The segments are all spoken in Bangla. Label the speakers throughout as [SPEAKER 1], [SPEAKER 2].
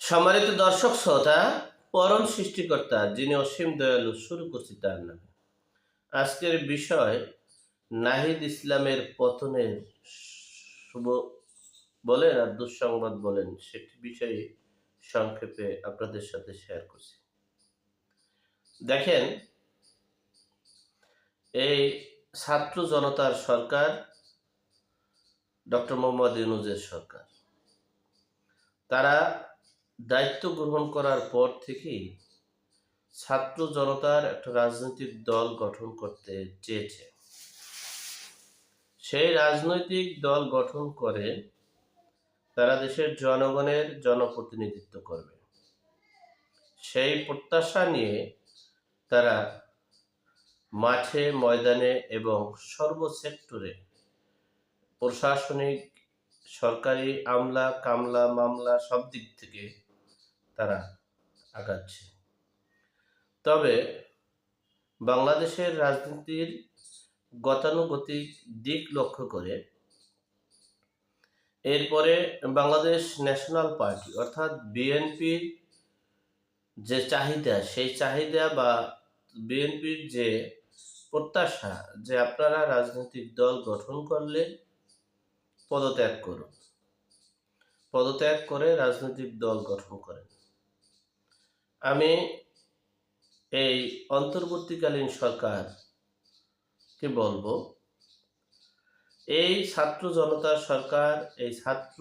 [SPEAKER 1] সম্মানিত দর্শক শ্রোতা, পরম সৃষ্টিকর্তা যিনি অসীম দয়ালু, শুরু করছি তার নামে। আজকের বিষয় নাহিদ ইসলামের পতনের শুভ বলেন আর দুঃসংবাদ বলেন, সেটি বিষয়ে সংক্ষেপে আপনাদের সাথে শেয়ার করছি। দেখেন, এই ছাত্র জনতার সরকার, ডক্টর মোহাম্মদ ইউনূসের সরকার, তারা দায়িত্ব গ্রহণ করার পর থেকেই ছাত্র জনতার একটা রাজনৈতিক দল গঠন করতে চেয়েছে। সেই রাজনৈতিক দল গঠন করে তারা দেশের জনগণের জনপ্রতিনিধিত্ব করবে, সেই প্রত্যাশা নিয়ে তারা মাঠে ময়দানে এবং সর্ব সেক্টরে প্রশাসনিক, সরকারি আমলা কামলা মামলা সব দিক থেকে তারা আগাচ্ছে। তবে বাংলাদেশের রাজনীতির গতানুগতিক দিক লক্ষ্য করে এরপরে বাংলাদেশ ন্যাশনাল পার্টি অর্থাৎ বিএনপির যে চাহিদা, সেই চাহিদা বা বিএনপির যে প্রত্যাশা যে আপনারা রাজনৈতিক দল গঠন করলে পদত্যাগ করুন, পদত্যাগ করে রাজনৈতিক দল গঠন করেন। আমি এই অন্তর্বর্তীকালীন সরকারকে বলবো, এই ছাত্র জনতার সরকার, এই ছাত্র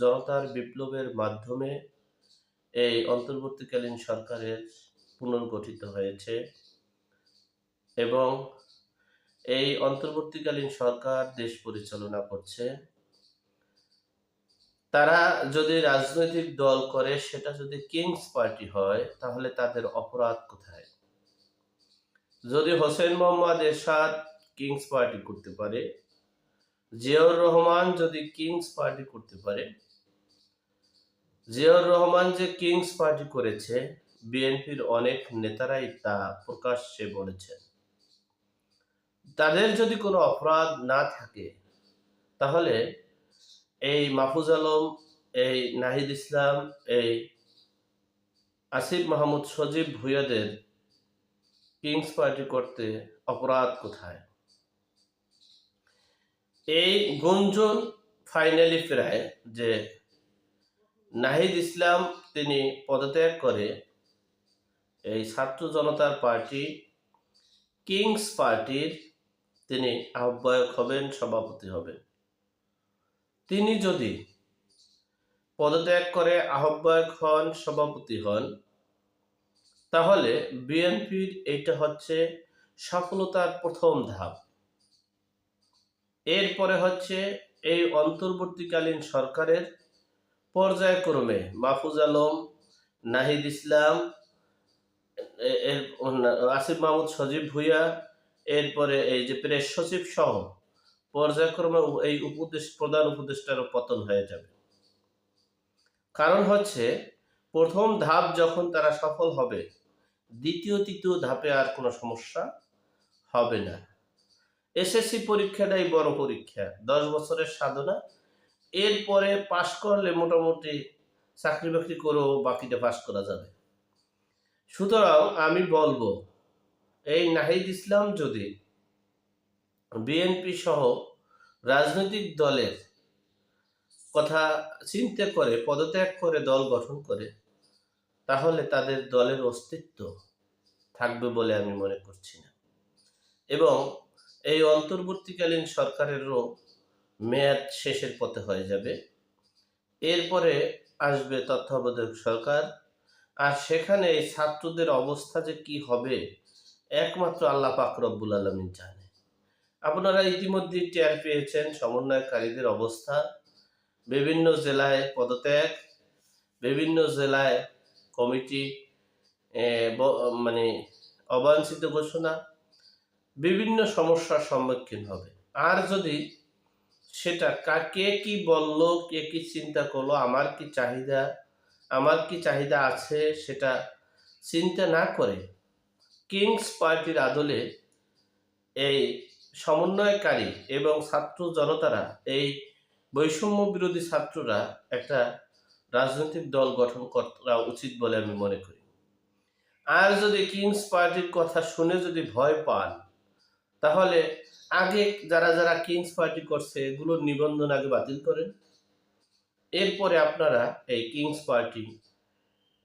[SPEAKER 1] জনতার বিপ্লবের মাধ্যমে এই অন্তর্বর্তীকালীন সরকারের পুনর্গঠিত হয়েছে এবং এই অন্তর্বর্তীকালীন সরকার দেশ পরিচালনা করছে। তারা যদি রাজনৈতিক দল করে, সেটা যদি কিংস পার্টি হয়, তাহলে তাদের অপরাধ কোথায়? যদি হোসেন মোহাম্মদ এরশাদ কিংস পার্টি করতে পারে, জিয়াউর রহমান যদি কিংস পার্টি করতে পারে, জিয়াউর রহমান যে কিংস পার্টি করেছে, বিএনপির অনেক নেতারাই তা প্রকাশ্যে বলেছেন। তাদের যদি কোনো অপরাধ না থাকে, তাহলে এই মাহফুজ আলম, এই নাহিদ ইসলাম, এই আসিফ মাহমুদ সজীব ভুঁইয়াদের কিংস পার্টি করতে অপরাধ কোথায়? এই গুঞ্জন ফাইনালি প্রায় যে নাহিদ ইসলাম তিনি পদত্যাগ করে এই ছাত্র জনতার পার্টি কিংস পার্টির তিনি আহ্বায়ক হবেন, সভাপতি হবেন। তিনি যদি পদত্যাগ করে আহ্বায়ক হন, সভাপতি হন, তাহলে বিএনপির এটা হচ্ছে সফলতার প্রথম ধাপ। এরপরে হচ্ছে এই অন্তর্বর্তীকালীন সরকারের পর্যায়ক্রমে মাহফুজ আলম, নাহিদ ইসলাম, আসিফ মাহমুদ সজীব ভুঁইয়া, এরপরে এই যে প্রেস সচিব সহ পর্যায়ক্রমে এই প্রধান উপদেষ্টারও পতন হয়ে যাবে। কারণ হচ্ছে, প্রথম ধাপ যখন তারা সফল হবে, দ্বিতীয় তৃতীয় ধাপে আর কোনো সমস্যা হবে না। এসএসসি পরীক্ষাটাই বড় পরীক্ষা, 10 বছরের সাধনা। এরপরে পাশ করলে মোটামুটি চাকরি বাকরি করেও বাকিটা পাশ করা যাবে। সুতরাং আমি বলবো, এই নাহিদ ইসলাম যদি বিএনপি সহ রাজনৈতিক দলের কথা চিন্তা করে পদত্যাগ করে দল গঠন করে, তাহলে তাদের দলের অস্তিত্ব থাকবে বলে আমি মনে করছি না। এবং এই অন্তর্বর্তীকালীন সরকারেরও মেয়াদ শেষের পথে হয়ে যাবে। এরপরে আসবে তত্ত্বাবধায়ক সরকার, আর সেখানে এই ছাত্রদের অবস্থা যে কি হবে, একমাত্র আল্লাহ পাক রব্বুল আলামিন জানে। আপনারা ইতিমধ্যে টের পেয়েছেন সমন্বয়কারীদের অবস্থা। বিভিন্ন জেলায় পদত্যাগ, বিভিন্ন জেলায় কমিটি মানে অবাঞ্ছিত ঘোষণা, বিভিন্ন সমস্যার সম্মুখীন হবে। আর যদি সেটা কে কি বলল, কে কি চিন্তা করলো, আমার কি চাহিদা আছে, সেটা চিন্তা না করে কিংস পার্টির আদলে এই সমন্বয়কারী এবং ছাত্র জনতারা, এই বৈষম্য বিরোধী ছাত্ররা একটা রাজনৈতিক দল গঠন করা উচিত বলে আমি মনে করি। আর যদি কিংস পার্টির কথা শুনে যদি ভয় পান, তাহলে আগে যারা যারা কিংস পার্টি করছে এগুলোর নিবন্ধন আগে বাতিল করেন। এরপরে আপনারা এই কিংস পার্টি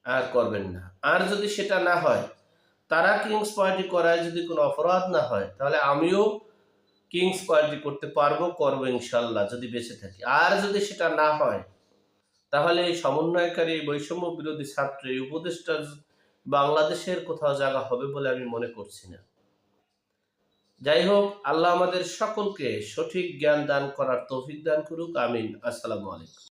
[SPEAKER 1] আর করবেন না। আর যদি সেটা না হয়, তারা কিংস পার্টি করায় যদি কোনো অপরাধ না হয়, তাহলে আমিও কিংস পার্টি করতে পারবো, করবো ইনশাল্লাহ যদি বেঁচে থাকি। আর যদি সেটা না হয়, তাহলে এই সমন্বয়কারী বৈষম্য বিরোধী ছাত্র এই উপদেষ্টার বাংলাদেশের কোথাও জায়গা হবে বলে আমি মনে করছি না। যাই হোক, আল্লাহ আমাদের সকলকে সঠিক জ্ঞান দান করার তৌফিক দান করুক। আমিন। আসসালামু আলাইকুম।